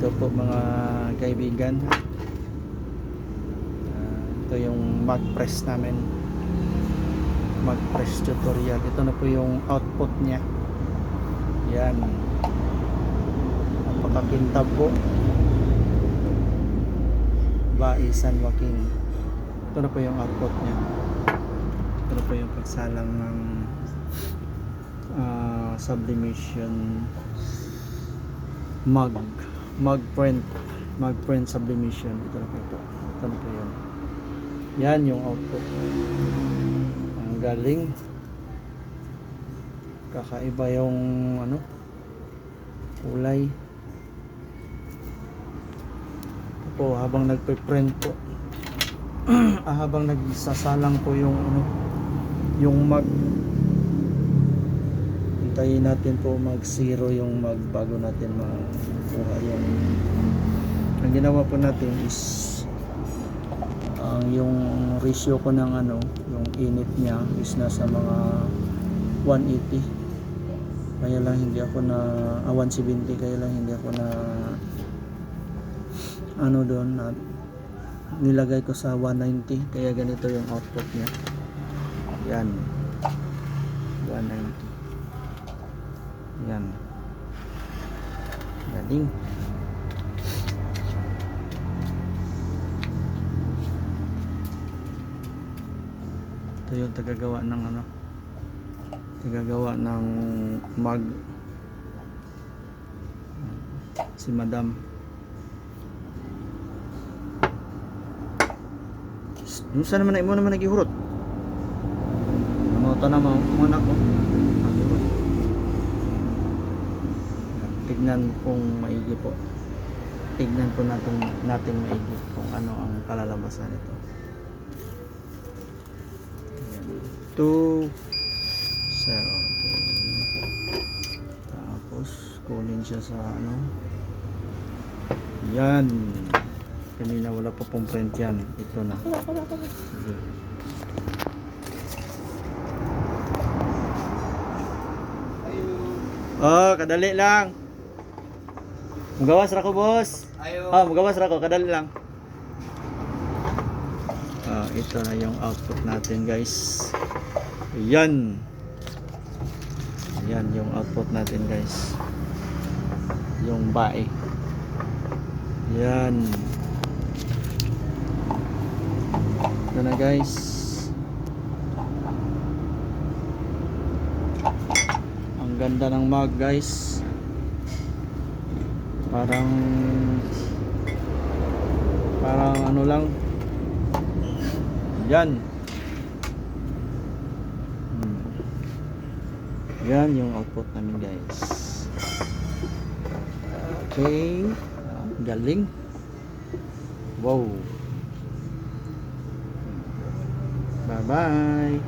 Ito po mga kaibigan, ito yung mag press namin, mag press tutorial. Ito na po yung output nya. Yan, napakakintab po. Bai San Joaquin. Ito na po yung output nya. Ito na po yung pagsalang ng sublimation mag print sublimation. Ito na po ito. Ito na po yun. Yan yung output. Ang galing. Kakaiba yung ano, kulay. Ito po habang nagpe-print po. Habang nagsasalang po yung ano, yung mag, hintayin natin po mag zero yung mag bago natin makuha yung, ang ginawa po natin is yung ratio ko ng ano, yung init niya is nasa mga 180, kaya lang hindi ako na 170, kaya lang hindi ako na ano doon na nilagay ko sa 190, kaya ganito yung output niya. Yan, 190. Yan, galing. Ito yung tagagawa ng ano, tagagawa ng mag, si Madam. Saan naman mo naman nagihurot? Ano ito na mga anak ko? Tignan kung maigi po. Tignan po natin maigi kung ano ang kalalabasan nito. 2 0. Okay. Tapos kunin siya sa ano. Yan. Kanina wala pa pong print yan. Ito na. Sige. Oh, kadali lang. Magawas ra ko, boss. Magawas ra ko, kadali lang. Ito na yung output natin, guys. Ayan. Ayan yung output natin, guys. Yung bae. Ayan. Ito na, guys. Ang ganda ng mug, guys. Parang ano lang. Yan. Yan yung output namin, guys. Okay. Galing. Wow. Bye bye.